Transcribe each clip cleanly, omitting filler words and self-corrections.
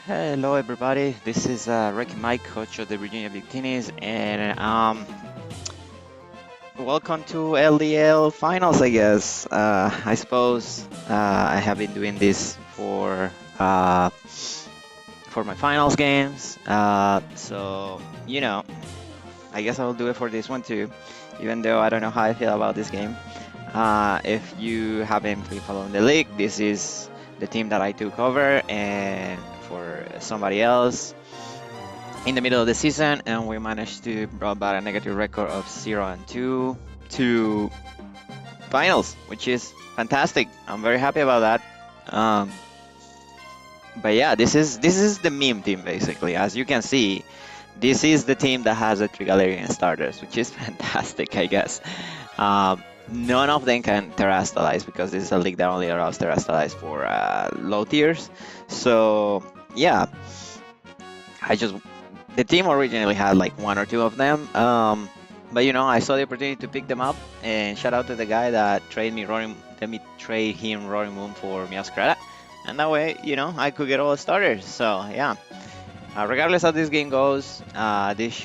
Hello, everybody. This is Ricky Mike, coach of the Virginia Victinis, and welcome to LDL finals. I guess I suppose I have been doing this for my finals games. I guess I'll do it for this one too, even though I don't know how I feel about this game. If you haven't been following the league, this is the team that I took over, and for somebody else in the middle of the season, and we managed to bring about a negative record of 0-2 to finals, which is fantastic. I'm very happy about that. Um, but yeah, this is the meme team basically. As you can see, this is the team that has the three Galarian starters, which is fantastic, I guess. None of them can terrestrialize because this is a league that only allows terrestrialize for low tiers. So yeah, I just the team originally had like one or two of them. But I saw the opportunity to pick them up, and shout out to the guy that let me trade him Roaring Moon for Miaskrata, and that way, I could get all the starters. So yeah, regardless how this game goes, this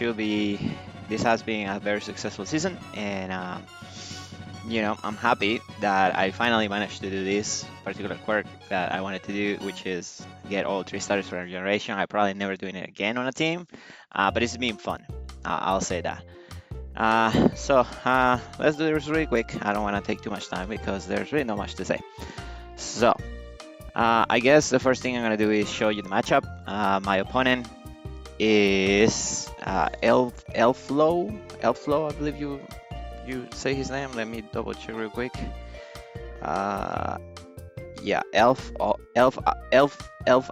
has been a very successful season, and I'm happy that I finally managed to do this particular quirk that I wanted to do, which is get all three starters for a generation. I probably never doing it again on a team, but it's been fun. I'll say that. Let's do this really quick. I don't want to take too much time because there's really not much to say. So, I guess the first thing I'm gonna do is show you the matchup. My opponent is Elflo. Elflo, I believe you say his name. Let me double check real quick. Yeah, Elf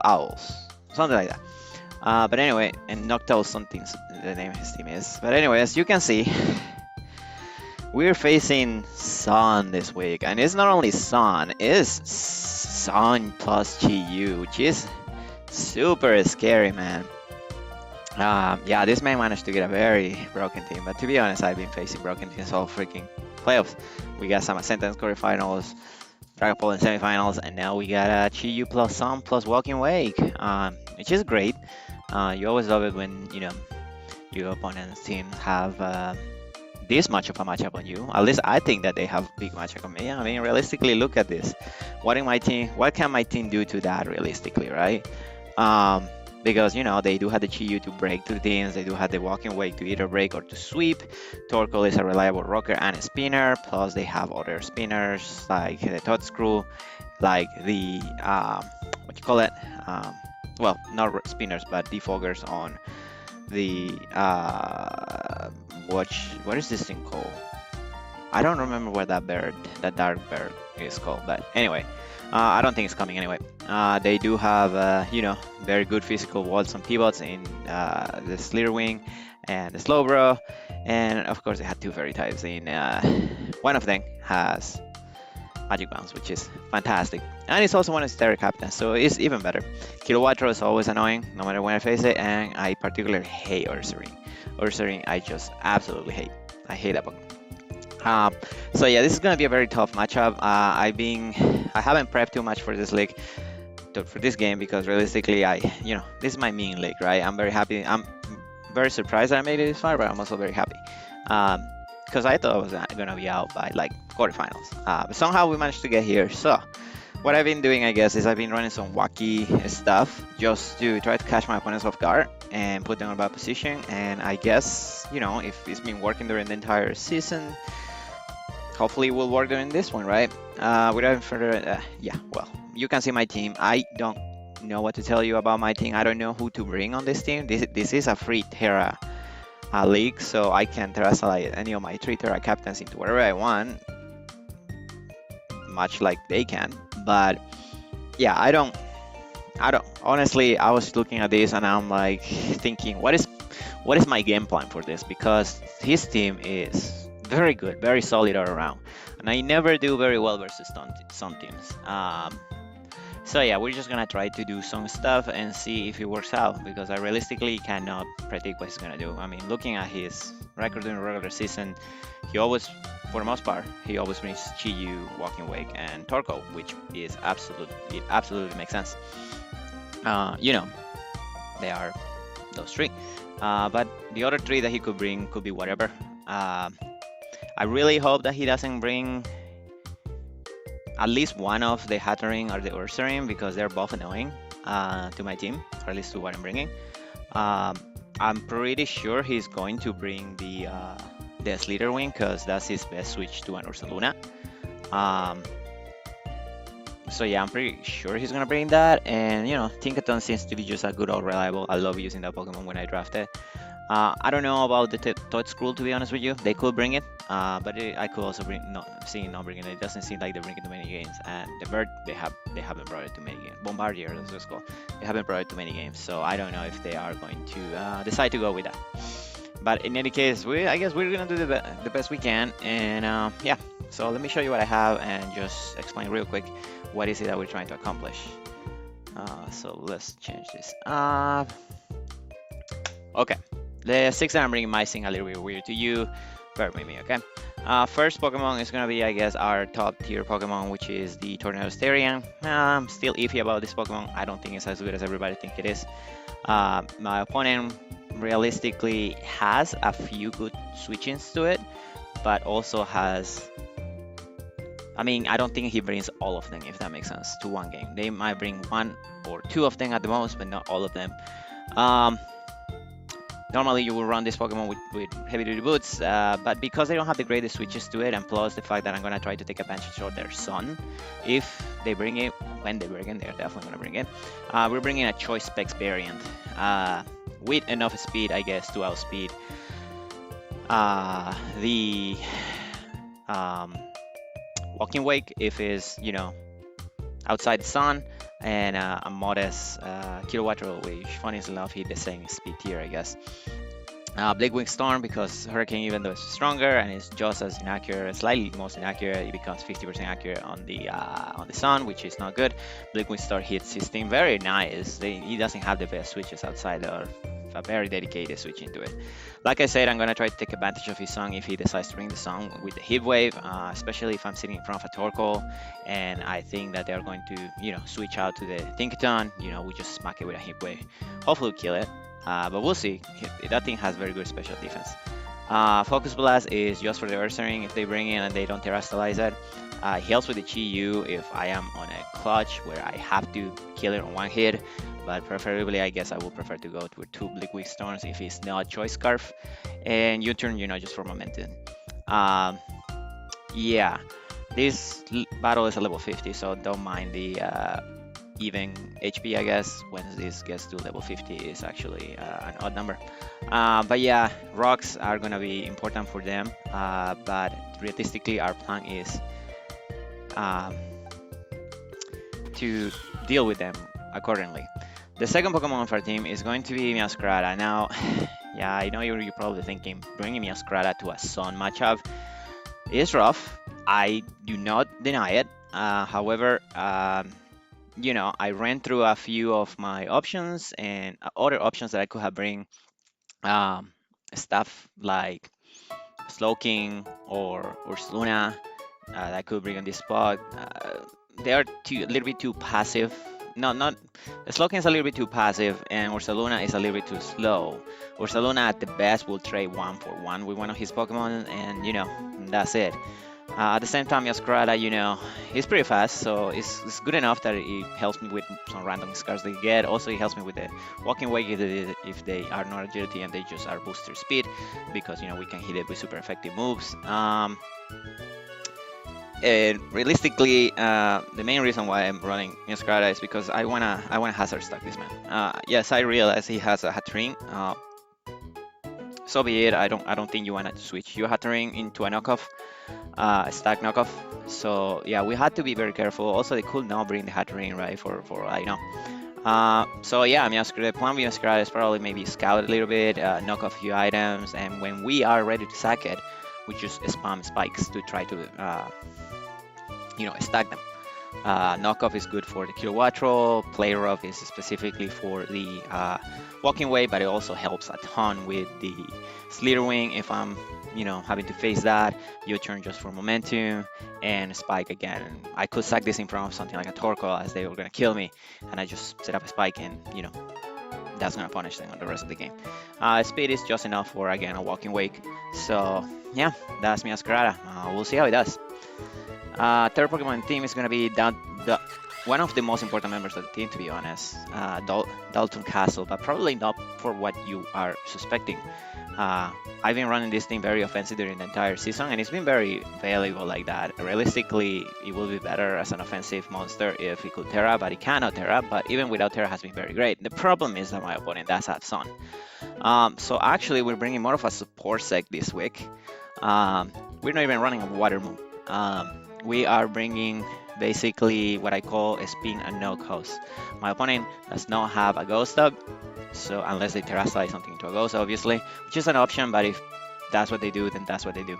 Owls, something like that. But anyway, and Noctowls something the name of his team is. But anyway, as you can see, we're facing Sun this week, and it's not only Sun, it's Sun plus GU, which is super scary, man. Yeah, this man managed to get a very broken team, but to be honest, I've been facing broken teams all freaking playoffs. We got some Ascendance quarterfinals, Dragapult in semifinals, and now we got a Chi plus Sun plus Walking Wake, which is great. You always love it when your opponent's teams have this much of a matchup on you. At least I think that they have big matchup on me. I mean, realistically, look at this. What can my team do to that realistically, right? Because they do have the Chi to break two teams. They do have the Walking Wake to either break or to sweep. Torkoal is a reliable rocker and a spinner. Plus, they have other spinners like the Toad Screw, like the what you call it? Well, not spinners, but defoggers on the what is this thing called? I don't remember what that dark bird is called, but anyway, I don't think it's coming anyway. They do have very good physical walls and pivots in the Slitherwing and the Slowbro, and of course they had two fairy types. In one of them has Magic Bounce, which is fantastic. And it's also one of the Stereo Captains, so it's even better. Kilowattrel is always annoying, no matter when I face it, and I particularly hate Ursaring. Ursaring, I just absolutely hate. I hate that Pokemon. So yeah, this is gonna be a very tough matchup. I haven't prepped too much for this league, for this game, because realistically, this is my main league, right? I'm very happy. I'm very surprised that I made it this far, but I'm also very happy. Because I thought I was gonna be out by like quarterfinals, but somehow we managed to get here. So what I've been doing, I guess, is I've been running some wacky stuff just to try to catch my opponents off guard and put them in a bad position. And I guess if it's been working during the entire season, hopefully it will work during this one, right? Without further, well, you can see my team. I don't know what to tell you about my team. I don't know who to bring on this team. This is a free Terra league, so I can terrestrialize any of my three Terra captains into whatever I want, much like they can. But yeah, I don't honestly. I was looking at this and I'm like thinking, what is my game plan for this? Because his team is very good, very solid all around, and I never do very well versus some teams. So yeah, we're just gonna try to do some stuff and see if it works out, because I realistically cannot predict what he's gonna do. I mean, looking at his record in the regular season, he always, for the most part, he always brings Chi-Yu, Walking Wake, and Torkoal, which is absolutely makes sense. They are those three. But the other three that he could bring could be whatever. I really hope that he doesn't bring at least one of the Hattering or the Ursaring, because they're both annoying to my team, or at least to what I'm bringing. Um, I'm pretty sure he's going to bring the Slitherwing, because that's his best switch to an Ursaluna. So yeah, I'm pretty sure he's gonna bring that. And Tinkaton seems to be just a good old reliable. I love using that Pokemon when I draft it. I don't know about the Toad Scroll, to be honest with you. They could bring it, but I could also see not bringing it. It doesn't seem like they're bringing it to many games. And the bird, they haven't brought it to many games. Bombardier, that's what it's called. They haven't brought it to many games, so I don't know if they are going to decide to go with that. But in any case, I guess we're gonna do the best we can. And yeah, so let me show you what I have and just explain real quick what is it that we're trying to accomplish. So let's change this. Okay. The 6 that I'm bringing might seem a little bit weird to you. Bear with me, okay? First Pokemon is gonna be, I guess, our top tier Pokemon, which is the Tornado Starion. I'm still iffy about this Pokemon. I don't think it's as good as everybody think it is. My opponent realistically has a few good switch-ins to it, but also has... I mean, I don't think he brings all of them, if that makes sense, to one game. They might bring 1 or 2 of them at the most, but not all of them. Normally you will run this Pokemon with heavy duty boots, but because they don't have the greatest switches to it, and plus the fact that I'm going to try to take advantage of their Sun, if they bring it, when they bring it, they're definitely going to bring it. We're bringing a Choice Specs variant with enough speed, I guess, to outspeed the Walking Wake if it's, outside the Sun, and a modest Kilowatt, which funny enough hit the same speed tier, I guess. Blackwing Storm, because Hurricane, even though it's stronger and it's just as inaccurate, slightly most inaccurate, it becomes 50% accurate on the Sun, which is not good. Blackwing Storm hits his team very nice. He doesn't have the best switches outside of a very dedicated switch into it. Like I said, I'm gonna try to take advantage of his Sun if he decides to bring the Sun with the Heat Wave, especially if I'm sitting in front of a Torkoal and I think that they're going to, switch out to the Tinkaton. We just smack it with a Heat Wave. Hopefully we'll kill it, but we'll see. That thing has very good special defense. Focus Blast is just for the Ursaring if they bring in and they don't terrestrialize it. It helps with the Chi-Yu if I am on a clutch where I have to kill it on one hit, but preferably I guess I would prefer to go with 2 Blackwing Storms if it's not Choice Scarf, and U-turn, just for momentum. Yeah, this battle is a level 50, so don't mind the even HP, I guess. When this gets to level 50 is actually an odd number. But yeah, rocks are gonna be important for them, but realistically our plan is to deal with them accordingly. The second Pokemon of our team is going to be Meowscarada. Now, yeah, I know you're probably thinking bringing Meowscarada to a Sun matchup is rough. I do not deny it. However, I ran through a few of my options and other options that I could have bring stuff like Slowking or Ursaluna that I could bring on this spot. They are a little bit too passive. Not Slowking is a little bit too passive, and Ursaluna is a little bit too slow. Ursaluna at the best will trade 1 for 1 with one of his Pokemon, and that's it. At the same time, Meowscarada, he's pretty fast, so it's good enough that it helps me with some random scars they get. Also, it helps me with the Walking Wake if they are not agility and they just are booster speed, because we can hit it with super effective moves. And realistically, the main reason why I'm running Meowscarada is because I wanna hazard stack this man. Yes, I realize he has a Hatterene. So be it. I don't think you wanna switch your Hatterene into a knockoff. Stack knockoff. So yeah, we had to be very careful. Also, they could not bring the Hatterene, right? For I know. So yeah, the plan with Meowscarada is probably maybe scout a little bit, knock off a few items, and when we are ready to sack it, we just spam spikes to try to stack them. Knockoff is good for the Kilowatt, Play Rough is specifically for the Walking Way, but it also helps a ton with the Slitherwing if I'm having to face that. U-turn just for momentum, and Spike again. I could sack this in front of something like a Torkoal as they were gonna kill me, and I just set up a Spike and that's gonna punish them on the rest of the game. Speed is just enough for, again, a walking wake. So yeah, that's Miascarada. We'll see how it does. Third Pokemon team is gonna be one of the most important members of the team, to be honest, Dalton Castle, but probably not for what you are suspecting. I've been running this team very offensive during the entire season, and it's been very valuable like that. Realistically, it will be better as an offensive monster if it could Terra, but it cannot Terra, but even without Terra has been very great. The problem is that my opponent does have Sun. So actually, we're bringing more of a support sec this week. We're not even running a Water Moon. We are bringing basically what I call a spin and no ghost. My opponent does not have a ghost up, so unless they terrasilize something into a ghost, obviously, which is an option, but if that's what they do, then that's what they do.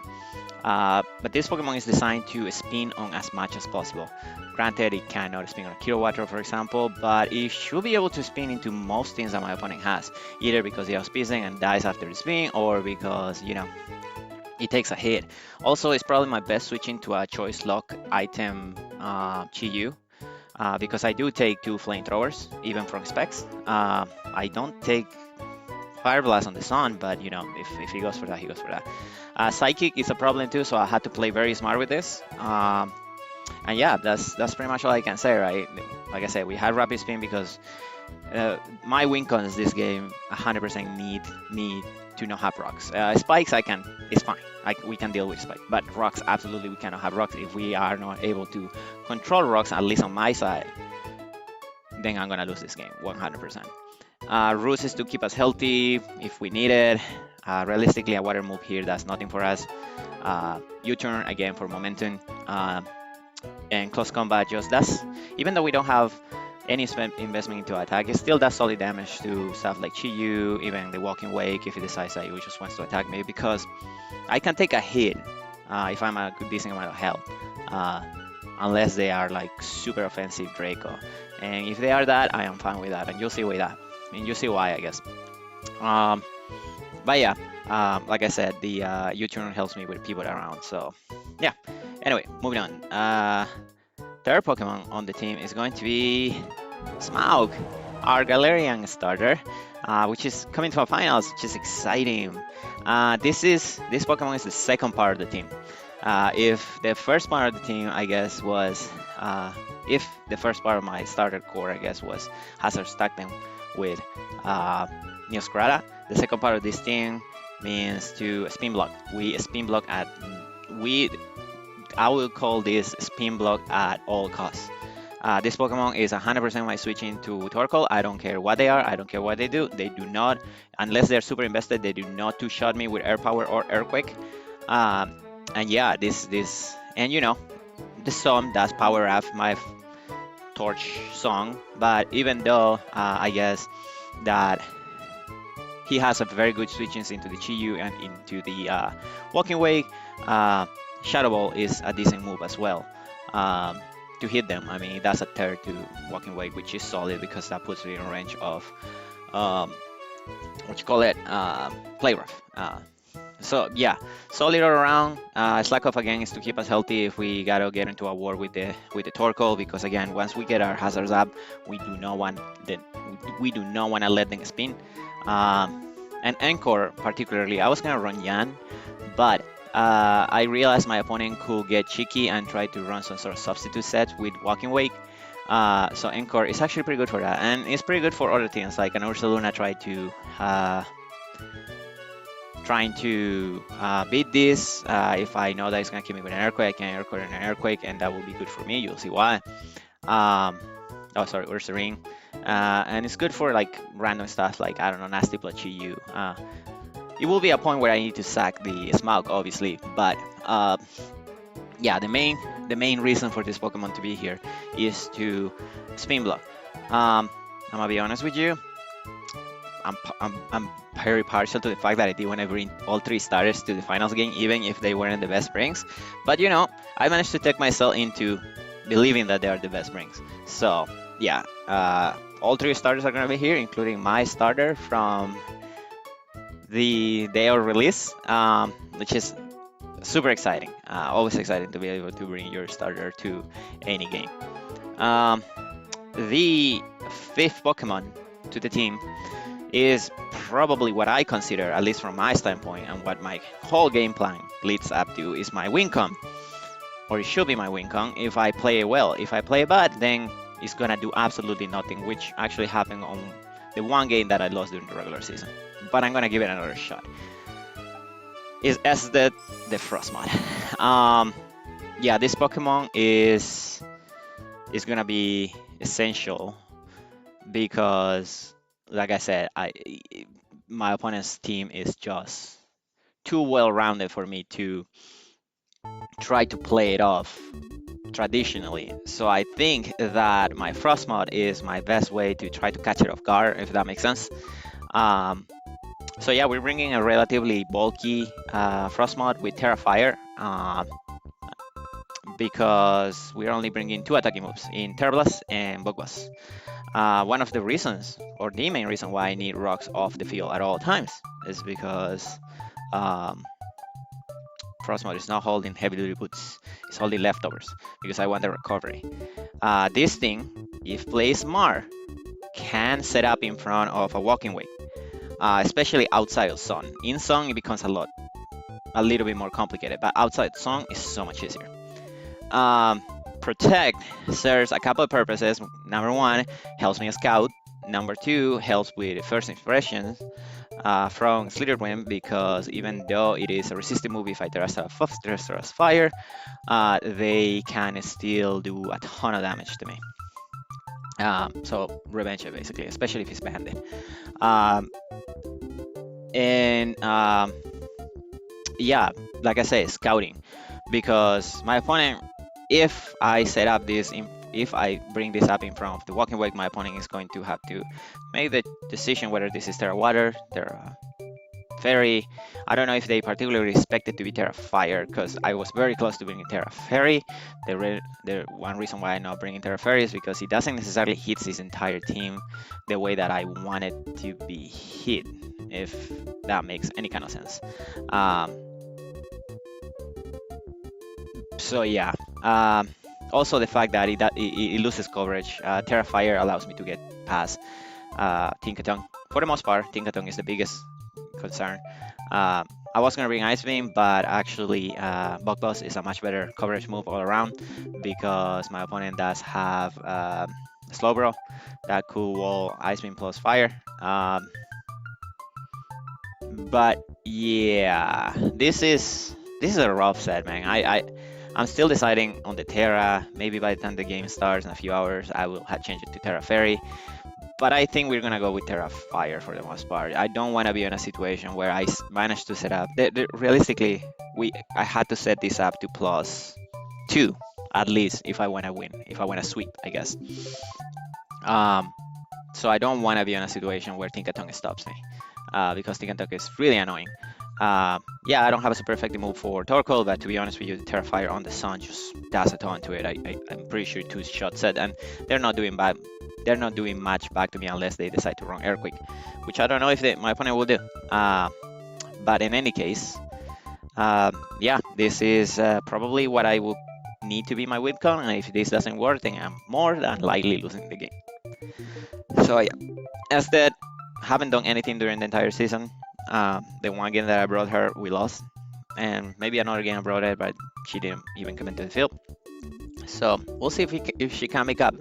But this Pokemon is designed to spin on as much as possible. Granted, it cannot spin on a Kilowatt, for example, but it should be able to spin into most things that my opponent has, either because it outspeeds them and dies after the spin, or because, you know, it takes a hit. Also, it's probably my best switching to a choice lock item, Chi-Yu, because I do take 2 flamethrowers, even from specs. I don't take Fire Blast on the Sun, but you know, if he goes for that, he goes for that. Psychic is a problem too, so I had to play very smart with this. And yeah, that's pretty much all I can say, right? Like I said, we had Rapid Spin because my win cons this game 100% need me to not have rocks. Spikes, it's fine. We can deal with spike, but rocks, absolutely, we cannot have rocks. If we are not able to control rocks, at least on my side, then I'm gonna lose this game 100%. Roots is to keep us healthy if we need it. Realistically, a water move here, that's nothing for us. U-turn again for momentum, and close combat just does. Even though we don't have any investment into attack, it still does solid damage to stuff like Chi-Yu, even the Walking Wake if he decides that he just wants to attack me, because I can take a hit if I'm a decent amount of health, unless they are like super offensive Draco. And if they are that, I am fine with that, and you'll see why, I guess. But yeah, like I said, the U-turn helps me with pivot around, so yeah. Anyway, moving on. Third Pokemon on the team is going to be Smaug, our Galarian starter, which is coming to a finals, which is exciting. This Pokemon is the second part of the team. If the first part of the team, I guess, was if the first part of my starter core, I guess, was Hazard Stackden with Neoskrata, the second part of this team means to spin block. We spin block I will call this spin block at all costs. This Pokemon is 100% my switching to Torkoal. I don't care what they are, I don't care what they do. They do not, unless they're super invested, they do not two-shot me with Air Power or Earthquake. And yeah, and you know, the song does power up my Torch song, but even though I guess that he has a very good switchings into the Chi-Yu and into the Walking Wake, Shadow Ball is a decent move as well to hit them. I mean, that's a third to Walking Wake, which is solid because that puts it in range of Play Rough. So yeah, solid all around. Slack off again is to keep us healthy if we gotta get into a war with the Torkoal, because again, once we get our hazards up, we do not want to let them spin. And Encore particularly, I was gonna run Yan, but I realized my opponent could get cheeky and try to run some sort of substitute set with Walking Wake. So Encore is actually pretty good for that, and it's pretty good for other things like an Ursaluna trying to beat this. If I know that it's gonna kill me with an Earthquake, I can Earthquake and an Earthquake, and that will be good for me. You'll see why. Oh, sorry, Ursaring. And it's good for like random stuff like, I don't know, Nasty Blood Chi-Yu. It will be a point where I need to sack the Smaug, obviously, but yeah, the main reason for this Pokemon to be here is to spin block. I'm gonna be honest with you. I'm very partial to the fact that I did want to bring all 3 starters to the finals game, even if they weren't the best brings. But you know, I managed to take myself into believing that they are the best brings. So yeah, all 3 starters are gonna be here, including my starter from the day of release, which is super exciting. Always exciting to be able to bring your starter to any game. The 5th Pokemon to the team is probably what I consider, at least from my standpoint, and what my whole game plan leads up to, is my win con, or it should be my win con if I play it well. If I play bad, then it's gonna do absolutely nothing, which actually happened on the one game that I lost during the regular season. But I'm gonna give it another shot. Is as the Frost mod. Yeah, this Pokemon is gonna be essential because, like I said, my opponent's team is just too well rounded for me to try to play it off traditionally. So I think that my Frost mod is my best way to try to catch it off guard, if that makes sense. So yeah, we're bringing a relatively bulky Frost mod with Terra Fire, because we're only bringing 2 attacking moves in Terra Blast and Bug Buzz. One of the reasons, or the main reason, why I need rocks off the field at all times is because Frost mod is not holding heavy duty boots, it's holding leftovers because I want the recovery. This thing, if played smart, can set up in front of a walking way, especially outside of Sun. In Sun, it becomes a little bit more complicated, but outside Sun is so much easier. Protect serves a couple of purposes. Number 1, helps me scout. Number 2, helps with first impressions from Slitherwind, because even though it is a resistant move if I Terrestrial's Fire, they can still do a ton of damage to me. So revenge it basically, especially if it's banded. Yeah, like I say, scouting, because my opponent, if I set up this, if I bring this up in front of the walking way, my opponent is going to have to make the decision whether this is Terra Water, Terra Fairy. I don't know if they particularly expect it to be Terra Fire, because I was very close to bringing Terra Fairy. The one reason why I'm not bringing Terra Fairy is because it doesn't necessarily hit his entire team the way that I want it to be hit, if that makes any kind of sense. So yeah, also the fact that it loses coverage. Terra Fire allows me to get past Tinkaton. For the most part, Tinkaton is the biggest concern. I was gonna bring Ice Beam, but actually Bug Buzz is a much better coverage move all around, because my opponent does have Slowbro that could wall Ice Beam plus Fire. But yeah, this is a rough set, man. I'm still deciding on the Terra. Maybe by the time the game starts in a few hours, I will change it to Terra Fairy. But I think we're gonna go with Terra Fire for the most part. I don't want to be in a situation where I managed to set up. Realistically, I had to set this up to +2 at least if I want to win, if I want to sweep, I guess. So I don't want to be in a situation where Tinkaton stops me, because Tinkaton is really annoying. Yeah, I don't have a super effective move for Torkoal, but to be honest with you, the Terra Fire on the Sun just does a ton to it. I'm pretty sure 2 shots set, and they're not doing bad. They're not doing much back to me unless they decide to run Earthquake, which I don't know if my opponent will do. But in any case, yeah, this is probably what I will need to be my win con, and if this doesn't work, then I'm more than likely losing the game. So yeah, as that, haven't done anything during the entire season. The one game that I brought her, we lost, and maybe another game I brought her, but she didn't even come into the field. So we'll see if she can make up.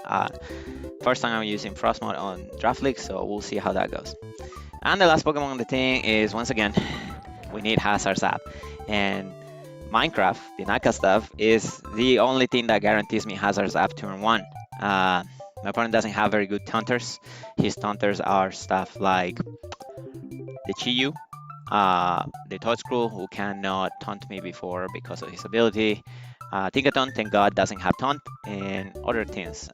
First time I'm using Frost mode on Draft League, so we'll see how that goes. And the last Pokemon on the team is, once again, we need Hazard's App. And Minecraft, the Naka stuff, is the only thing that guarantees me Hazard's App turn 1. My opponent doesn't have very good taunters. His taunters are stuff like the Chiyu, the Toadscrew, who cannot taunt me before because of his ability. Tinkaton, thank God, doesn't have taunt, and other things.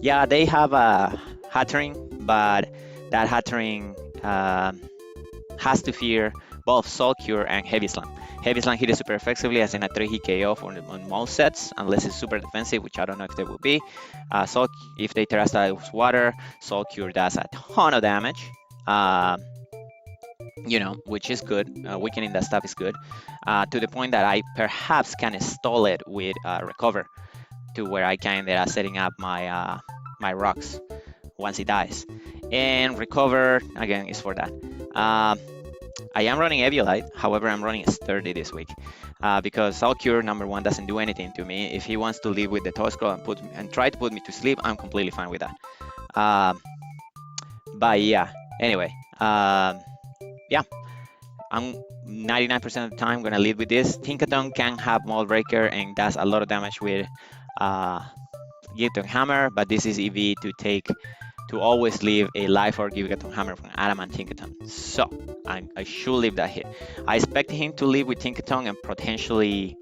Yeah, they have a Hattering, but that Hattering has to fear both Soul Cure and Heavy Slam. Heavy Slam hit it super effectively, as in a 3-hit KO on most sets, unless it's super defensive, which I don't know if they will be. If they Terrestrial Water, Soul Cure does a ton of damage. Which is good. Weakening that stuff is good, to the point that I perhaps can stall it with Recover, to where I can end up setting up my my rocks once he dies. and recover again is for that. I am running Eviolite, however, I'm running Sturdy this week because Soul Cure number one doesn't do anything to me. If he wants to leave with the Toy Scroll and try to put me to sleep, I'm completely fine with that. But yeah, anyway, yeah, I'm 99% of the time gonna lead with this. Tinkaton can have Mold Breaker and does a lot of damage with Gigaton Hammer, but this is EV to always leave a life or Gigaton Hammer from Adamant Tinkaton. So I should leave that hit. I expect him to leave with Tinkaton and potentially,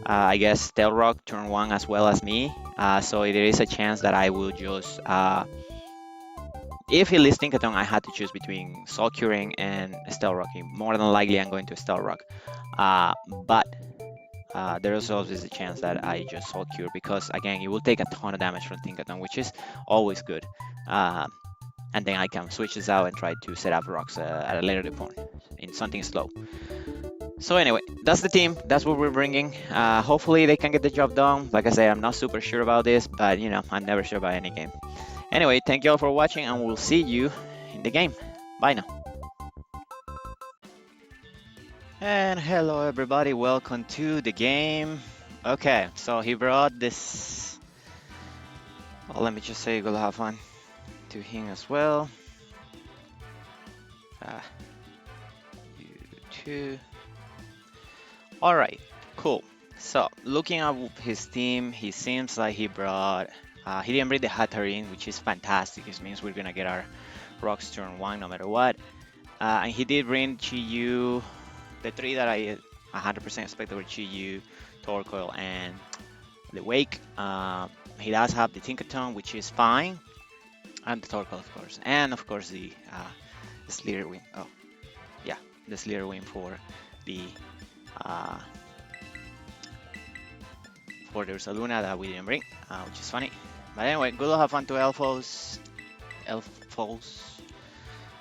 I guess, Stealth Rock turn 1 as well as me. So there is a chance that I will just, if he leaves Tinkaton, I had to choose between Soul Curing and Stealth Rocking. More than likely, I'm going to Stealth Rock. But there is always a chance that I just Soul Cure because, again, it will take a ton of damage from Tinkaton, which is always good. And then I can switch this out and try to set up rocks at a later point in something slow. So anyway, that's the team. That's what we're bringing. Hopefully they can get the job done. Like I say, I'm not super sure about this, but you know, I'm never sure about any game. Anyway, thank you all for watching, and we'll see you in the game. Bye now. And hello everybody, welcome to the game. Okay, so he brought this. Well, let me just say good have fun to him as well. You too. Alright, cool. So looking at his team, he seems like he brought he didn't bring the Hatterene, which is fantastic. It means we're gonna get our rocks turn 1 no matter what. And he did bring Chiyu, the 3 that I 100% expected were Chiyu, Torkoal, and the Wake. He does have the Tinkaton, which is fine, and the Torkoal, of course, and of course the Slitherwing. Oh, yeah, the Slitherwing for the Ursaluna that we didn't bring, which is funny. But anyway, good luck, have fun to Elfos.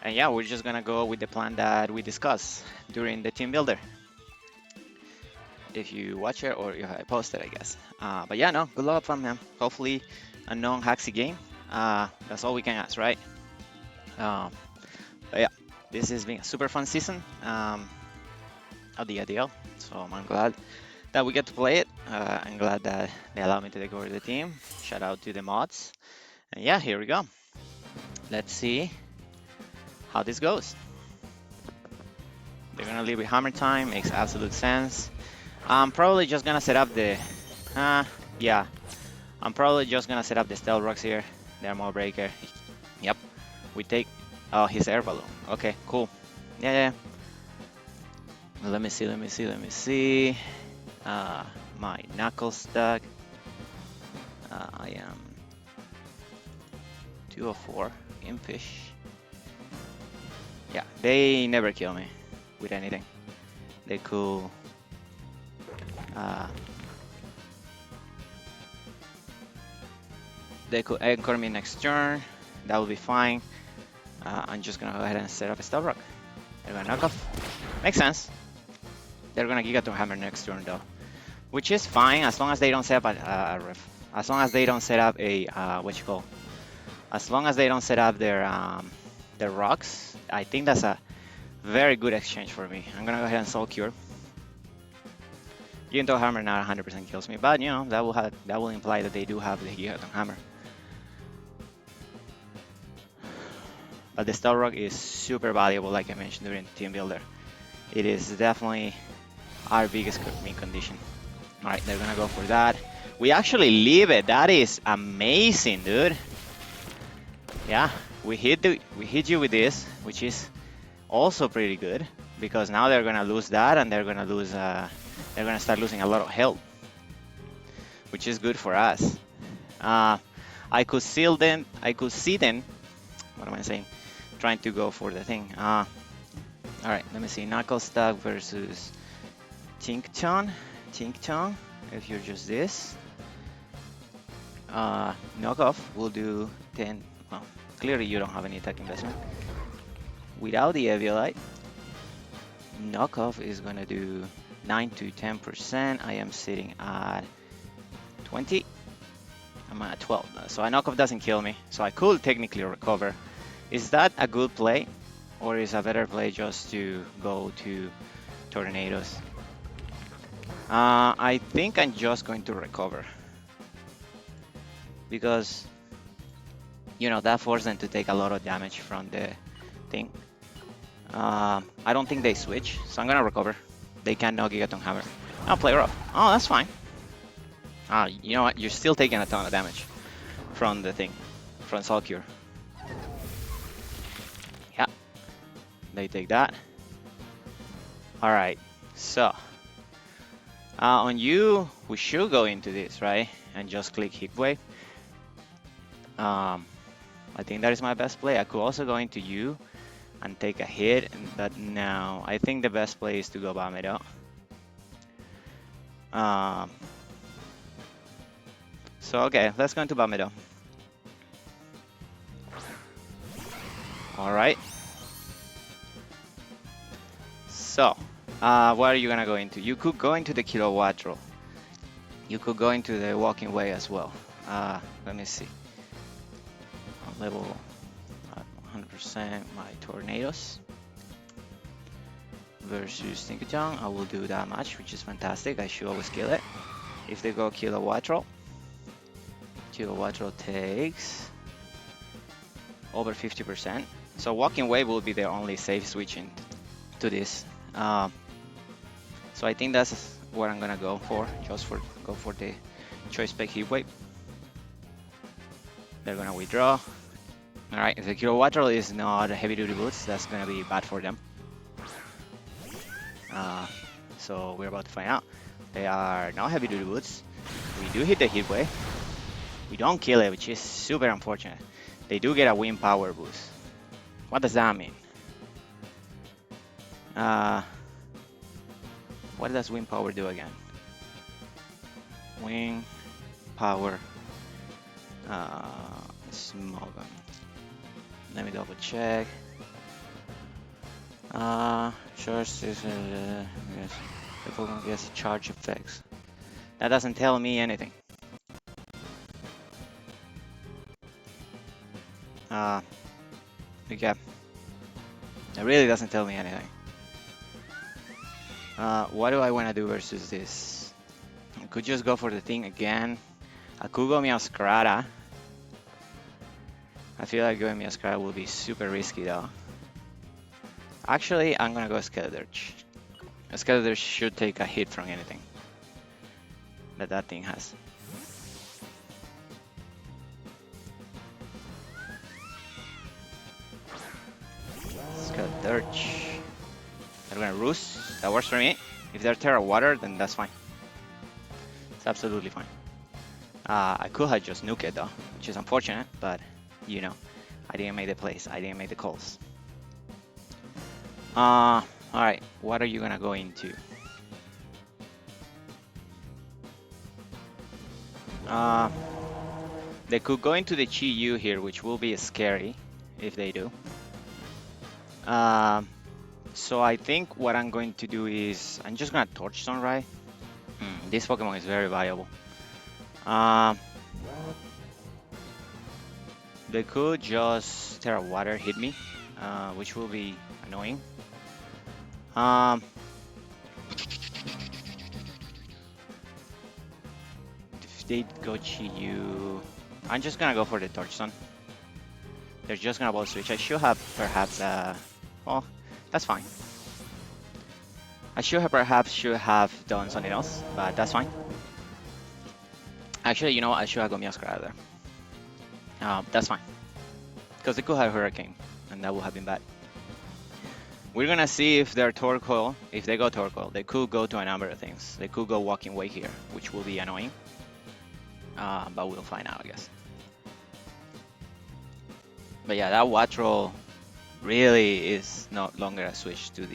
And yeah, we're just gonna go with the plan that we discussed during the team builder. If you watch it or if I posted, I guess. But yeah, no, good luck, fun, man. Hopefully a non-haxy game. That's all we can ask, right? But yeah, this has been a super fun season of the LDL. So I'm glad that we get to play it. I'm glad that they allowed me to take over the team. Shout out to the mods. And yeah, here we go. Let's see how this goes. They're gonna leave with Hammer Time, makes absolute sense. I'm probably just gonna set up the, yeah. I'm probably just gonna set up the Stealth Rocks here. They're more breaker. Yep. We take, oh, his air balloon. Okay, cool. Yeah. Let me see. My knuckle stack. I am 204 impish. Yeah, they never kill me with anything. They could anchor me next turn. That will be fine. I'm just gonna go ahead and set up a Stealth Rock. They're gonna knock off. Makes sense. They're gonna Gigaton Hammer next turn though, which is fine as long as they don't set up a ref. As long as they don't set up a as long as they don't set up their rocks, I think that's a very good exchange for me. I'm gonna go ahead and Soul Cure. Gigaton Hammer not 100% kills me, but you know that will imply that they do have the Gigaton Hammer. But the Stealth Rock is super valuable, like I mentioned during Team Builder. It is definitely our biggest win condition. Alright, they're gonna go for that. We actually leave it. That is amazing, dude. Yeah, we hit you with this, which is also pretty good because now they're gonna lose that and they're gonna lose they're gonna start losing a lot of health, which is good for us. I could see them. What am I saying? Trying to go for the thing. All right, let me see. Knuckle Stack versus Tinkaton. If you're just this, knockoff will do 10. Well, clearly you don't have any attack investment. Without the Eviolite, knockoff is gonna do 9 to 10%. I am sitting at 20. I'm at 12, so a knockoff doesn't kill me, so I could technically recover. Is that a good play? Or is a better play just to go to tornadoes? I think I'm just going to recover. Because, you know, that forced them to take a lot of damage from the thing. I don't think they switch, so I'm gonna recover. They can no Gigaton Hammer. I'll play rough. Oh, that's fine. You know what? You're still taking a ton of damage from the thing, from Soul Cure. Yeah, they take that. All right, so on you, we should go into this, right? And just click Heat Wave. I think that is my best play. I could also go into you and take a hit, but now I think the best play is to go Bamedo. So okay, let's go into Bamedo. All right. So, what are you gonna go into? You could go into the Kilowatt Roll. You could go into the Walking Way as well. Let me see. On level 100% my Tornadoes versus Tinkerton. I will do that much, which is fantastic. I should always kill it. If they go Kilowatt Roll takes over 50%. So Walking Way will be the only safe switching to this. So I think that's what I'm gonna go for. Go for the choice spec Heat Wave. They're gonna withdraw. All right, if the Kilowatt Roll is not heavy duty boots, that's gonna be bad for them. So we're about to find out. They are not heavy duty boots. We do hit the Heat Wave. We don't kill it, which is super unfortunate. They do get a wind power boost. What does that mean? What does wind power do again? Wind power. Smogon. Let me double check. Charge is yes. The Pokemon gets charge effects. That doesn't tell me anything. Okay. It really doesn't tell me anything. What do I want to do versus this? I could just go for the thing again. I could go Meowscarada. I feel like going Meowscarada will be super risky though. Actually, I'm gonna go Skeledirge. Skeledirge should take a hit from anything that thing has. Skeledirge. I'm gonna Roost. That works for me. If they're Terra Water, then that's fine. It's absolutely fine. I could have just nuked it though, which is unfortunate, but you know, I didn't make the plays. I didn't make the calls. Alright, what are you gonna go into? They could go into the Chi-Yu here, which will be scary if they do. So I think what I'm going to do is I'm just gonna Torch Stone, right? This Pokemon is very viable. They could just Terra Water hit me, which will be annoying. If they go Chi-Yu, I'm just gonna go for the Torch Stone. They're just gonna ball switch. I should have perhaps well, that's fine. I should have done something else, but that's fine. Actually, you know what? I should have gone Meowscarada there. That's fine. Because they could have Hurricane, and that would have been bad. We're gonna see if they're Torkoal. If they go Torkoal, they could go to a number of things. They could go Walking Way here, which will be annoying. But we'll find out, I guess. But yeah, that Wattrel really is no longer a switch to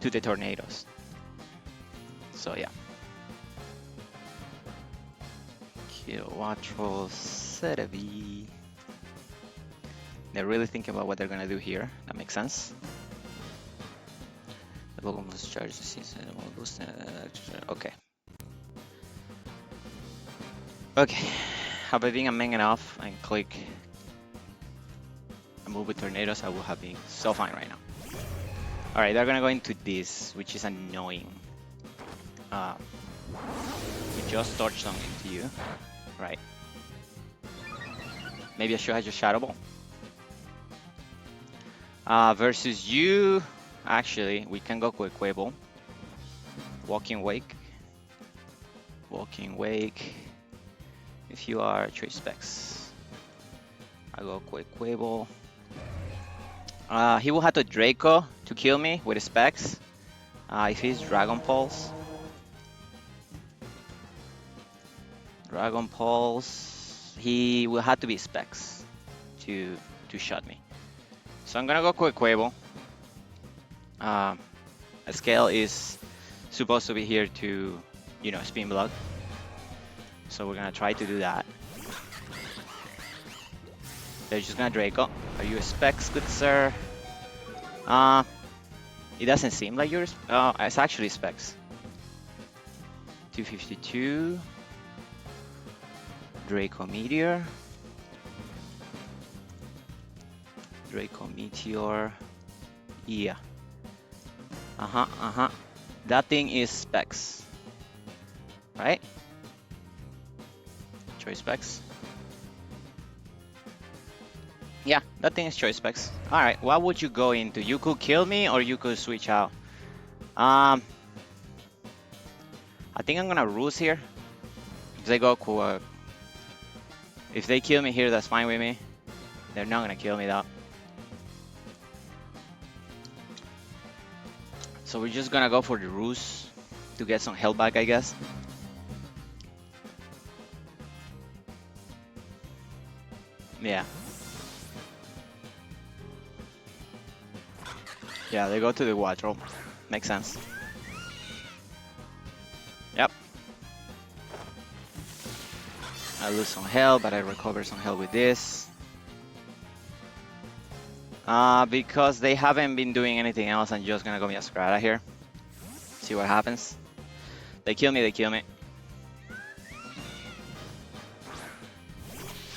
the Tornadoes. So yeah. Wattrel Ceravi. They're really thinking about what they're gonna do here. That makes sense. The Pokemon must charge the season. Okay. Okay. How about being a man enough and click a move with tornadoes, I would have been so fine right now. Alright, they're gonna go into this, which is annoying. We just torched them into you. Right. Maybe I should have just Shadow Ball. Versus you, actually, we can go Quick Quable. Walking Wake. Walking Wake. If you are Choice Specs, I go Quick Quable. He will have to Draco to kill me with his Specs. If he's Dragon Pulse. Dragon Pulse, he will have to be Specs to shot me. So I'm gonna go Quick Quable. A Scale is supposed to be here to, you know, spin block. So we're gonna try to do that. They're just gonna Draco. Are you a Specs, good sir? It doesn't seem like yours. It's actually Specs. 252. Draco Meteor. Draco Meteor. Yeah. That thing is Specs. Right? Choice Specs. Yeah, that thing is Choice Specs. Alright, what would you go into? You could kill me or you could switch out. I think I'm gonna Ruse here. If they go cool. If they kill me here, that's fine with me. They're not gonna kill me though. So we're just gonna go for the Ruse to get some health back, I guess. Yeah. Yeah, they go to the Wattrel. Makes sense. Yep. I lose some health, but I recover some health with this. Because they haven't been doing anything else, I'm just gonna go Masquerada here. See what happens. They kill me, they kill me.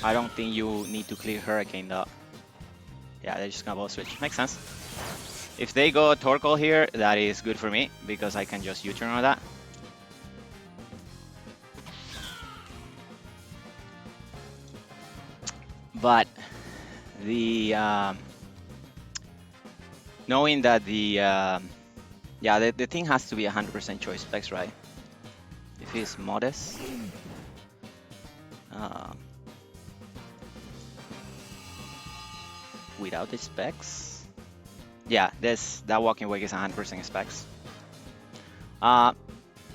I don't think you need to clear Hurricane though. Yeah, they're just gonna both switch. Makes sense. If they go Torkoal here, that is good for me, because I can just U-turn on that. But the knowing that the thing has to be 100% Choice Specs, right? If he's Modest, without the Specs, yeah, that Walking Wake is 100% Specs.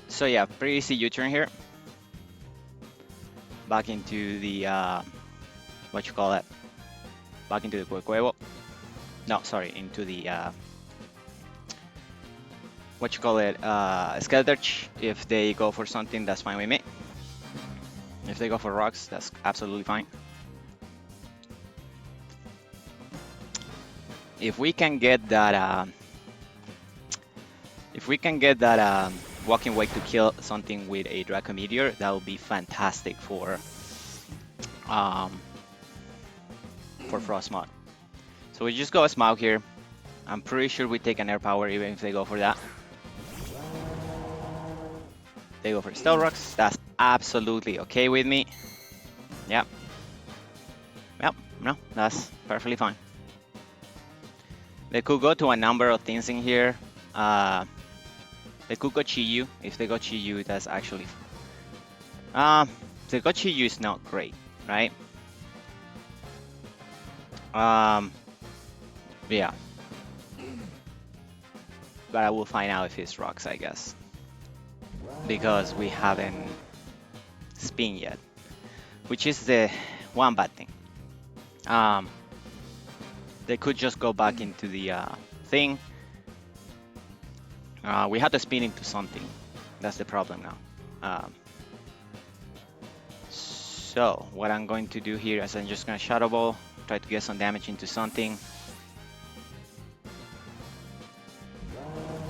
So yeah, pretty easy U-turn here. Back into the what you call it? Back into the Quick Quable. No, sorry, into the what you call it? Skeletorch. If they go for something, that's fine with me. If they go for rocks, that's absolutely fine. If we can get that, Walking Wake to kill something with a Draco Meteor, that would be fantastic for Frostmoth. So we just go a Smaug here. I'm pretty sure we take an Air Power even if they go for that. They go for Stealth Rocks. That's absolutely okay with me. Yep. Yep. No, that's perfectly fine. They could go to a number of things in here. They could go Chi-Yu. If they go Chi-Yu, that's actually... if they go Chi-Yu, is not great, right? Yeah. But I will find out if it's rocks, I guess. Because we haven't spin yet. Which is the one bad thing. They could just go back into the thing. We have to spin into something. That's the problem now. So what I'm going to do here is I'm just going to Shadow Ball, try to get some damage into something.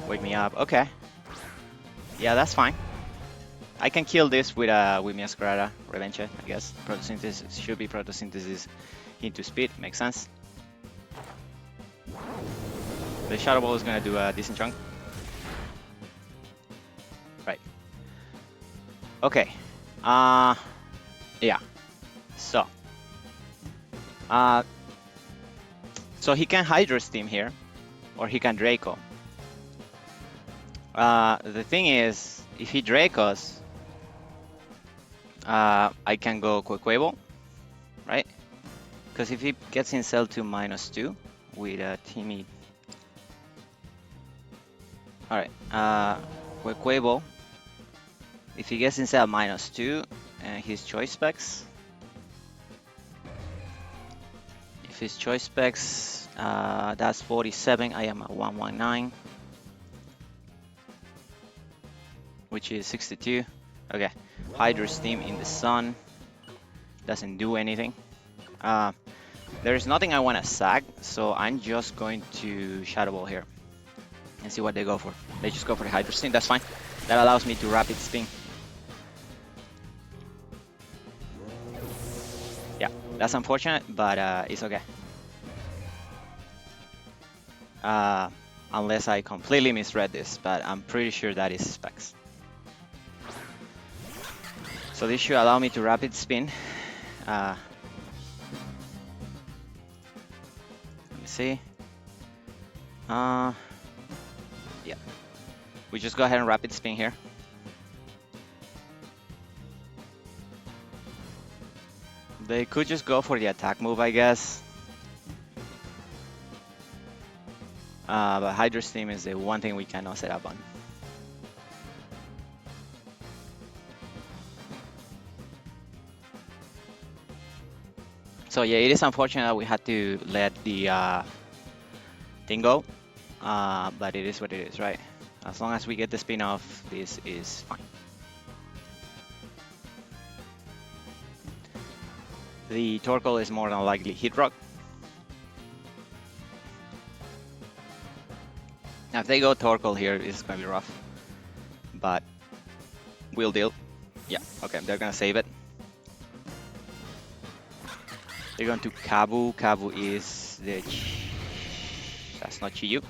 Wake me up. Okay. Yeah, that's fine. I can kill this with The Shadow Ball is gonna do a decent chunk. Right. Okay. Yeah. So. So he can Hydro Steam here, or he can Draco. The thing is, if he Dracos, I can go Quaquavel, right? Because if he gets in cell to -2 with a Timmy. Alright, Quaquavel, if he gets in cell -2 and his choice specs, if his choice specs, that's 47, I am at 119, which is 62. Okay, Hydro Steam in the sun doesn't do anything. There's nothing I want to sack, so I'm just going to Shadow Ball here and see what they go for. They just go for the Hydro Steam, that's fine. That allows me to Rapid Spin. Yeah, that's unfortunate, but it's okay. Unless I completely misread this, but I'm pretty sure that is specs. So this should allow me to Rapid Spin. Let me see. Yeah. We just go ahead and Rapid Spin here. They could just go for the attack move, I guess. But Hydro Steam is the one thing we cannot set up on. So yeah, it is unfortunate that we had to let the thing go, but it is what it is, right? As long as we get the spin off, this is fine. The Torkoal is more than likely Hit Rock. Now if they go Torkoal here, it's gonna be rough, but we'll deal. Yeah, okay, they're gonna save it. They're going to Kabu. Kabu is the... That's not Chiyu.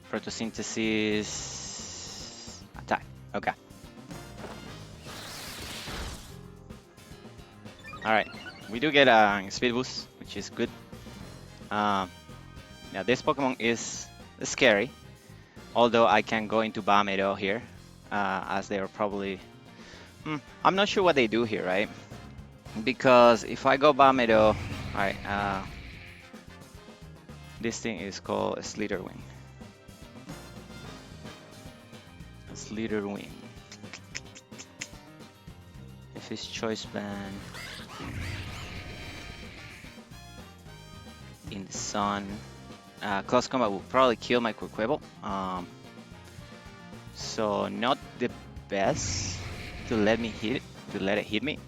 Photosynthesis... Attack. Okay. Alright. We do get a speed boost, which is good. Now this Pokemon is scary. Although I can go into Bamedo here. As they are probably... I'm not sure what they do here, right? Because if I go Bamedo, alright, this thing is called a Slitherwing. A Slitherwing. If it's Choice Band in the sun, Close Combat will probably kill my Quaquavel. So not the best to let it hit me.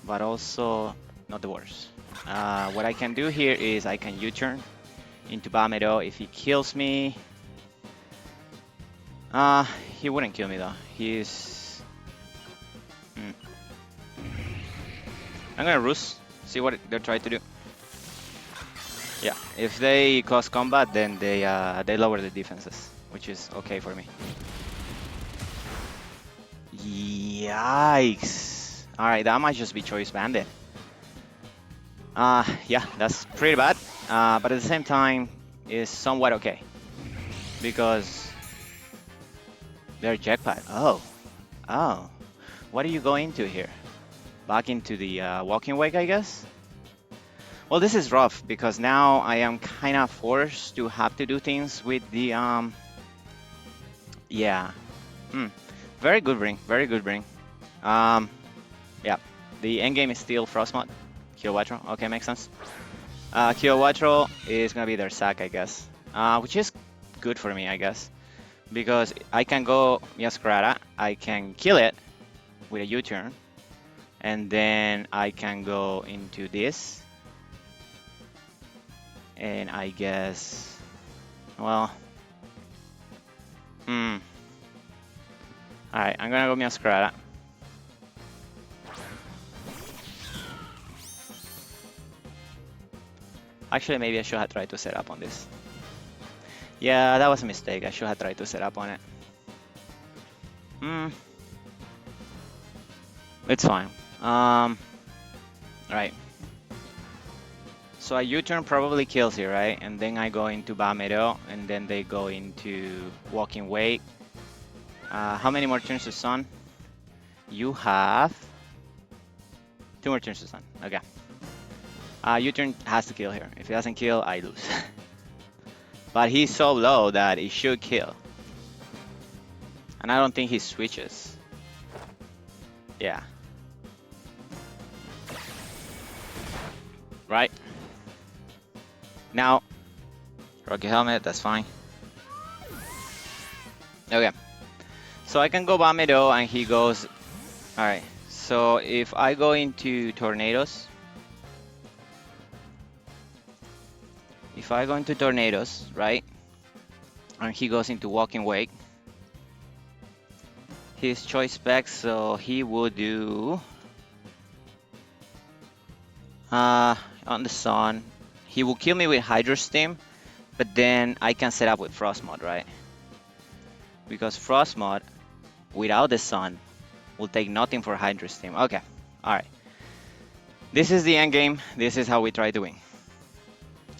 But also not the worst. What I can do here is I can U-turn into Bamedo. If he kills me, he wouldn't kill me though. He's... I'm gonna Roost, see what they're trying to do. Yeah, if they close combat, then they lower the defenses, which is okay for me. Yikes! Alright, that might just be Choice Banded. Yeah, that's pretty bad. But at the same time, it's somewhat okay. Because they're Jackpot. Oh. What do you go into here? Back into the Walking Wake, I guess? Well, this is rough because now I am kind of forced to have to do things with the yeah. Very good ring. Yeah, the endgame is still Frostmoth. Kiowatro, okay, makes sense. Kiowatro is gonna be their sack, I guess. Which is good for me, I guess. Because I can go Miascarada, I can kill it with a U-turn. And then I can go into this. And I guess... Well... Alright, I'm gonna go Miascarada. Actually, maybe I should have tried to set up on this. Yeah, that was a mistake. I should have tried to set up on it. It's fine. Right. So a U-turn probably kills here, right? And then I go into Bamero, and then they go into Walking Wake. How many more turns to Sun? You have 2 more turns to Sun. Okay. U-turn has to kill here. If it doesn't kill, I lose. But he's so low that it should kill. And I don't think he switches. Yeah. Right. Now, Rocky Helmet, that's fine. Okay. So I can go Bamido and he goes... Alright. So if I go into Tornadoes... If I go into Tornadoes, right? And he goes into Walking Wake. His choice specs, so he would do... on the Sun, he will kill me with Hydro Steam, but then I can set up with Frost Mod, right? Because Frost Mod, without the Sun, will take nothing for Hydro Steam. Okay, alright. This is the end game. This is how we try to win.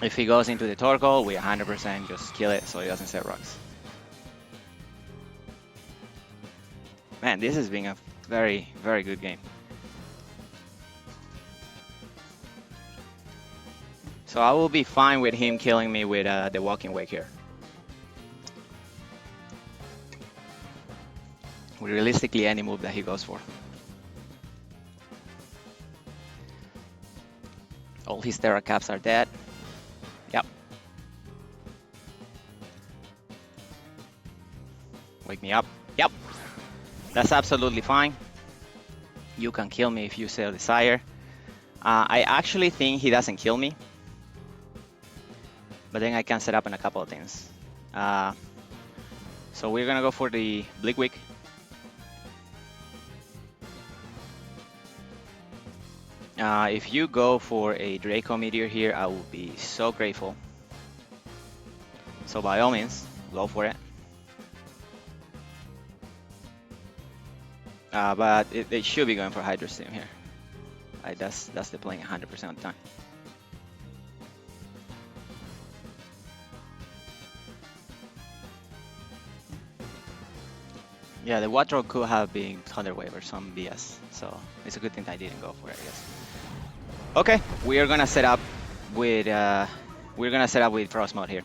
If he goes into the Torkoal, we 100% just kill it so he doesn't set rocks. Man, this has been a very, very good game. So I will be fine with him killing me with the Walking Wake here. With realistically any move that he goes for. All his Terra Caps are dead. Yep. Wake me up. Yep. That's absolutely fine. You can kill me if you so desire. I actually think he doesn't kill me. But then I can set up in a couple of things. So we're gonna go for the Bleakwick. If you go for a Draco Meteor here, I will be so grateful. So by all means, go for it. But they should be going for Hydro Steam here. That's the playing 100% of the time. Yeah, the Watro could have been Thunder Wave or some BS, so it's a good thing I didn't go for it, I guess. Okay, we are gonna set up with Frost Mod here.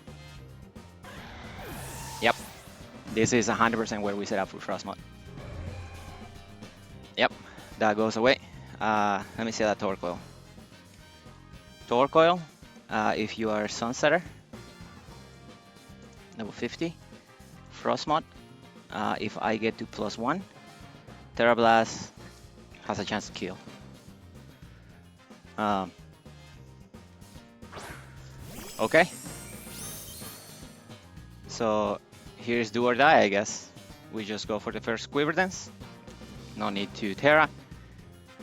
Yep, this is 100% where we set up with Frost Mod. Yep, that goes away. Let me see that Torkoal. Torkoal, if you are Sunsetter, level 50, Frost Mod. If I get to +1, Terra Blast has a chance to kill. Okay. So here's do or die, I guess. We just go for the first Quiver Dance. No need to Terra.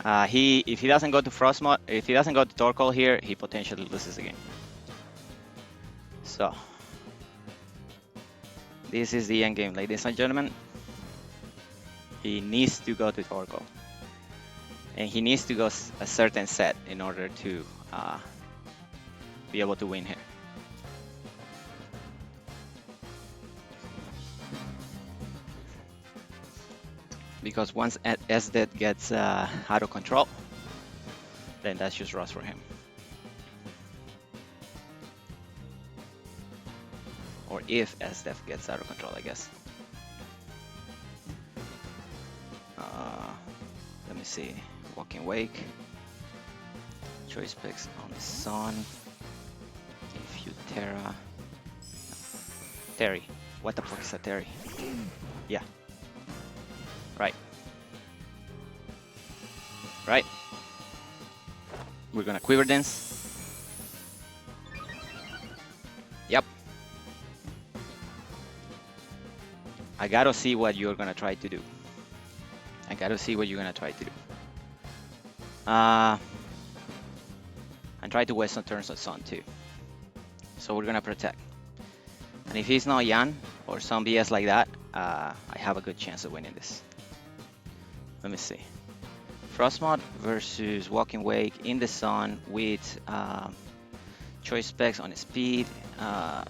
If he doesn't go to Frost Mod, if he doesn't go to Torkoal here, he potentially loses the game. So this is the end game, ladies and gentlemen. He needs to go to Torkoal. And he needs to go a certain set in order to be able to win here. Because once SDET gets out of control, then that's just Rust for him. Or if SDET gets out of control, I guess. Let me see. Walking Wake. Choice picks on the Sun. If you Terra. Terry. What the fuck is a Terry? Yeah. Right. Right. We're gonna Quiver Dance. Yep. I gotta see what you're gonna try to do. I gotta see what you're gonna try to do. And try to waste some turns on Sun too. So we're gonna protect. And if he's not Yan or some BS like that, I have a good chance of winning this. Let me see. Frostmoth versus Walking Wake in the sun with choice specs on speed.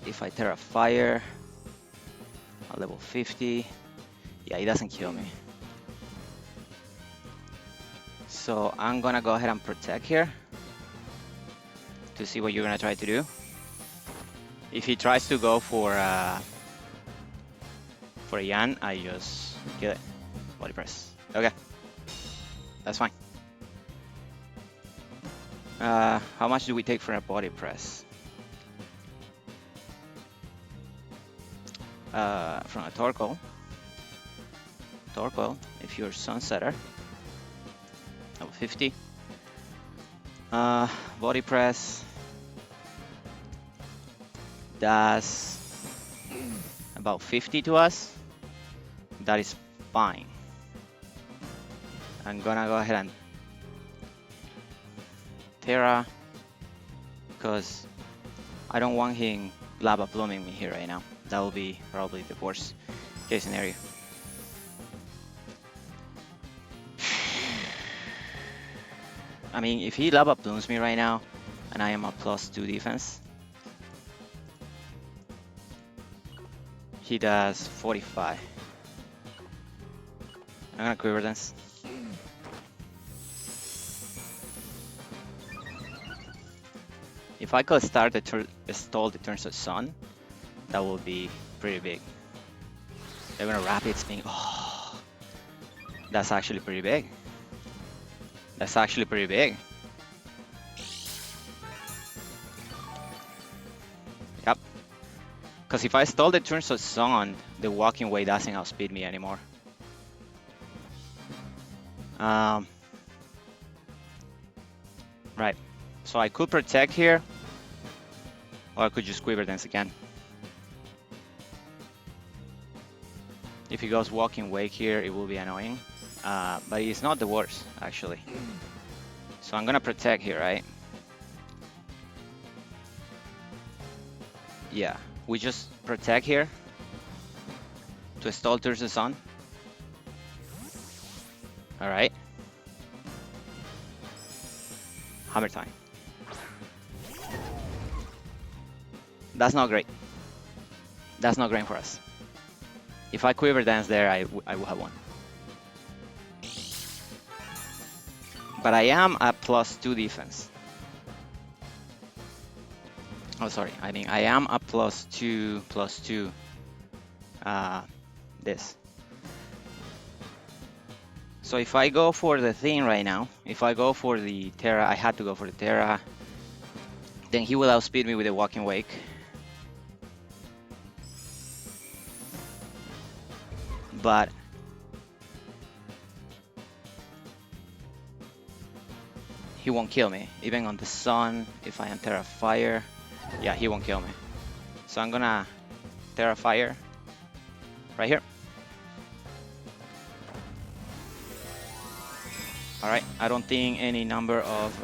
If I Terra Fire at level 50, yeah, he doesn't kill me. So I'm gonna go ahead and protect here to see what you're gonna try to do. If he tries to go for a Yan, I just kill it. Body press. Okay, that's fine. How much do we take for a body press? From a Torkoal. If you're Sunsetter, level 50. Body press. That's about 50 to us. That is fine. I'm gonna go ahead and Terra, because I don't want him lava pluming me here right now. That will be probably the worst case scenario. I mean, if he lava plumes me right now, and I am a +2 defense, he does 45. I'm gonna Quiver Dance. If I could start stall the turns of Sun, that would be pretty big. They're gonna Rapid Spin. Oh, that's actually pretty big. That's actually pretty big. Yep. Because if I stall the turns of Sun, the Walking Way doesn't outspeed me anymore. Right. So I could protect here, or I could just Quiver Dance again. If he goes Walking Wake here, it will be annoying. But it's not the worst, actually. So I'm gonna protect here, right? Yeah, we just protect here to stall Tears of Sun. Alright. Hammer time. That's not great. That's not great for us. If I Quiver Dance there, I will have won. But I am at +2 defense. Oh, sorry. I mean, I am at +2, this. So if I go for the thing right now, if I go for the Terra, I had to go for the Terra. Then he will outspeed me with the Walking Wake. But he won't kill me. Even on the Sun, if I am Terra Fire, yeah, he won't kill me. So I'm gonna Terra Fire right here. Alright, I don't think any number of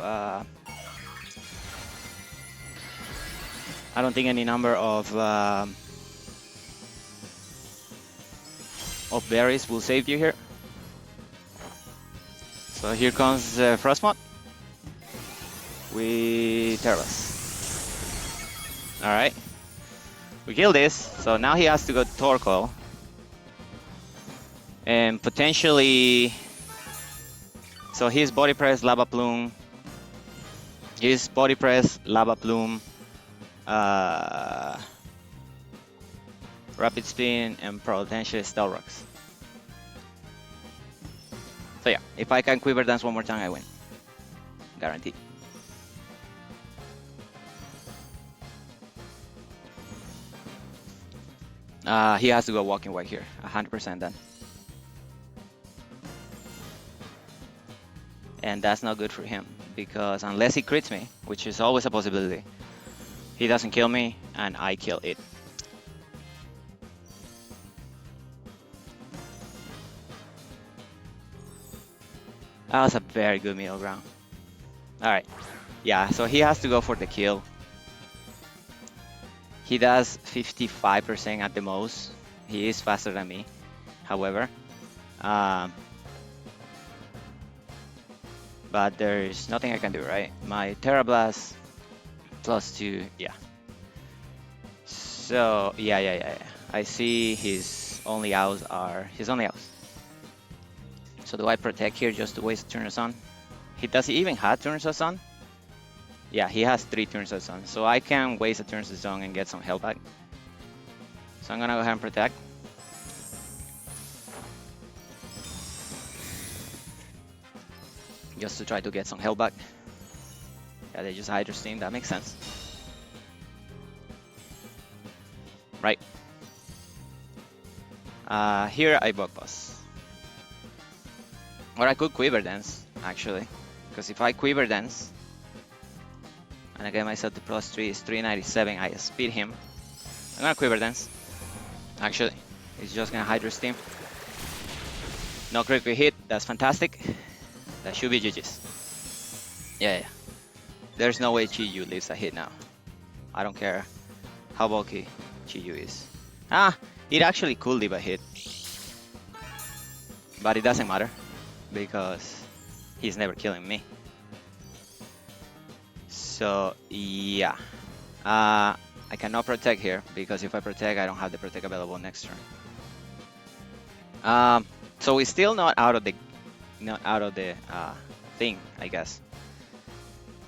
berries will save you here. So here comes Frostmoth. We Terrabus. Alright. We kill this, so now he has to go to Torkoal. And potentially... So his Body Press, Lava Plume. His Body Press, Lava Plume. Rapid Spin, and potentially Stealth Rocks. So yeah, if I can Quiver Dance one more time, I win. Guaranteed. He has to go Walking Wake here, 100% done. And that's not good for him, because unless he crits me, which is always a possibility, he doesn't kill me, and I kill it. That was a very good middle ground. Alright, yeah, so he has to go for the kill. He does 55% at the most. He is faster than me, however. But there's nothing I can do, right? My Terra Blast +2, yeah. So, yeah. I see his only outs are his only outs. So do I protect here just to waste a turn of sun? Does he even have turns of sun? Yeah, he has 3 turns of sun. So I can waste a turn of sun and get some health back. So I'm gonna go ahead and protect. Just to try to get some health back. Yeah, they just Hydro Steam, that makes sense. Right. Here I Bug Buzz. Or I could Quiver Dance, actually. Because if I Quiver Dance, and I get myself to +3 is 397, I speed him. I'm gonna Quiver Dance. Actually, he's just gonna Hydro Steam. No critical hit, that's fantastic. That should be GG's. Yeah. There's no way Chi-Yu leaves a hit now. I don't care how bulky Chi-Yu is. It actually could leave a hit. But it doesn't matter, because he's never killing me. So, yeah. I cannot protect here, because if I protect, I don't have the protect available next turn. So we're still not out of the thing, I guess.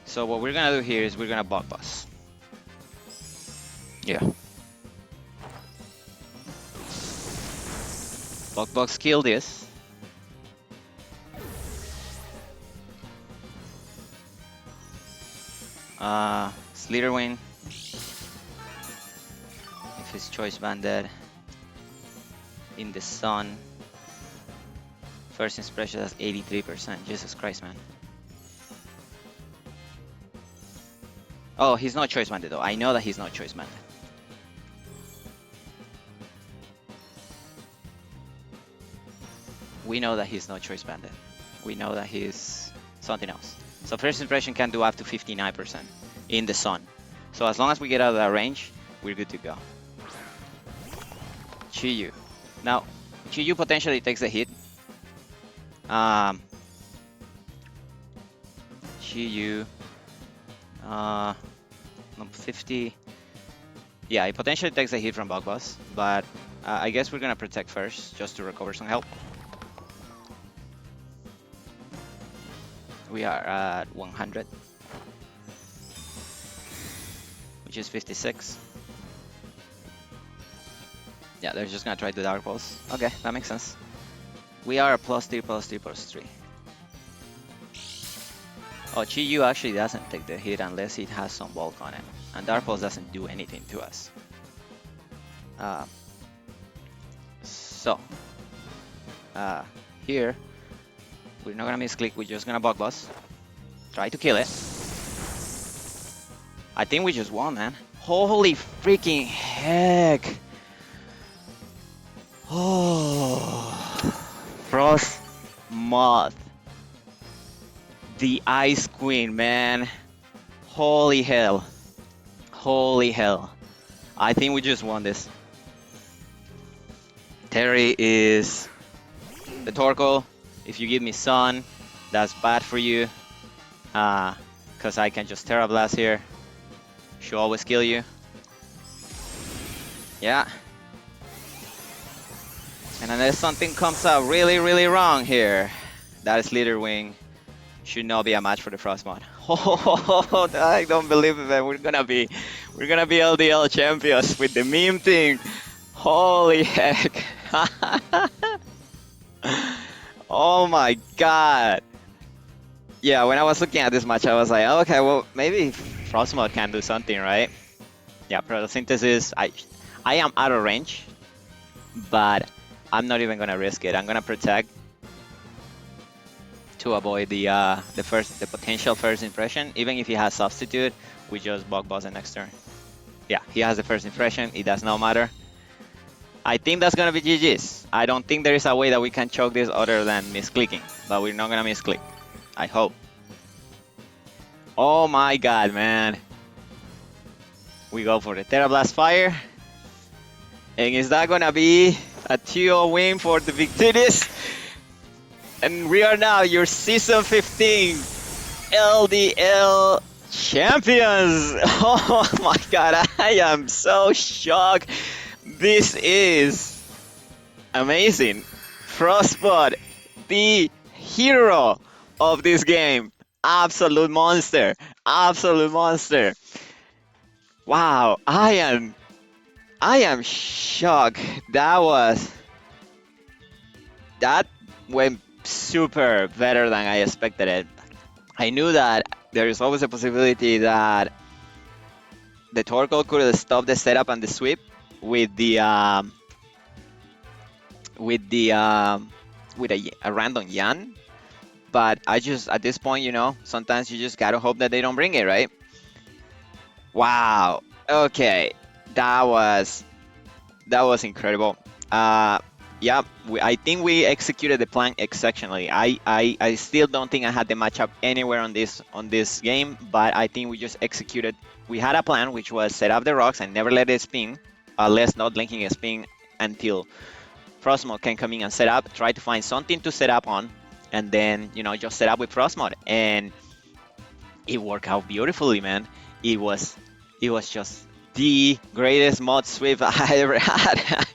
So what we're gonna do here is we're gonna Bug Buzz. Yeah. Bug Buzz kill this. Slitherwing. If his Choice Banded in the sun. First Impression has 83%. Jesus Christ, man. Oh, he's not Choice Banded though. I know that he's not Choice Banded. We know that he's not Choice Banded. We know that he's something else. So First Impression can do up to 59% in the sun. So as long as we get out of that range, we're good to go. Chi-Yu. Now, Chi-Yu potentially takes a hit. Chi-Yu. 50. Yeah, it potentially takes a hit from Bug Buzz, but I guess we're gonna protect first, just to recover some health. We are at 100, which is 56. Yeah, they're just gonna try the Dark Pulse. Okay, that makes sense. We are a +3/+3/+3. Oh, Chi-Yu actually doesn't take the hit unless it has some bulk on it. And Dark Pulse doesn't do anything to us. Here, we're not gonna misclick, we're just gonna Bug Buzz. Try to kill it. I think we just won, man. Holy freaking heck! Oh, Frost Moth. The Ice Queen, man. Holy hell. Holy hell. I think we just won this. Terry is the Torkoal. If you give me Sun, that's bad for you. Because I can just Terra Blast here. She'll always kill you. Yeah. And unless something comes out really, really wrong here, that Slitherwing should not be a match for the Frostmoth. Oh, I don't believe it, man. We're gonna be LDL champions with the meme thing. Holy heck. Oh my god. Yeah, when I was looking at this match, I was like, oh, okay, well, maybe Frostmoth can do something, right? Yeah, Photosynthesis, I am out of range, but I'm not even gonna risk it. I'm gonna protect to avoid the potential first impression. Even if he has substitute, we just Bug Buzz the next turn. Yeah, he has the first impression. It does not matter. I think that's gonna be GG's. I don't think there is a way that we can choke this other than misclicking, but we're not gonna misclick. I hope. Oh my god, man. We go for the Terra Blast Fire. And is that gonna be a 2-0 win for the Victinis? And we are now your Season 15 LDL champions! Oh my god, I am so shocked. This is amazing. Frostbot, the hero of this game. Absolute monster. Absolute monster. Wow, I am shocked. That went super better than I expected it. I knew that there is always a possibility that the Torkoal could stop the setup and the sweep with the with the with a random Yan. But I just at this point, sometimes you just gotta hope that they don't bring it, right? Wow. Okay, that was incredible. Yeah, I think we executed the plan exceptionally. I still don't think I had the matchup anywhere on this game, but I think we just executed. We had a plan, which was set up the rocks and never let it spin, unless not linking a spin until Frostmode can come in and set up. Try to find something to set up on, and then just set up with Frostmode, and it worked out beautifully, man. It was just the greatest mod sweep I ever had.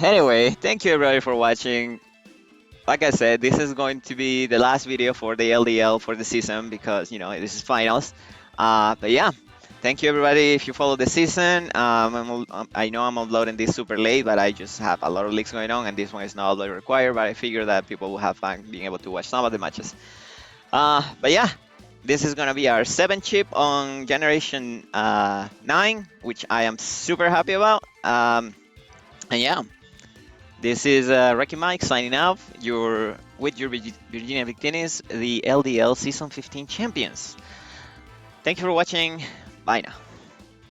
Anyway, thank you everybody for watching. Like I said, this is going to be the last video for the LDL for the season because, this is finals. But yeah, thank you everybody if you follow the season. I know I'm uploading this super late, but I just have a lot of leaks going on and this one is not upload required, but I figure that people will have fun being able to watch some of the matches. But yeah, this is gonna be our 7th chip on Generation 9, which I am super happy about. And yeah, this is Wrecking Mike signing out. With your Virginia Victinis, the LDL Season 15 champions. Thank you for watching. Bye now.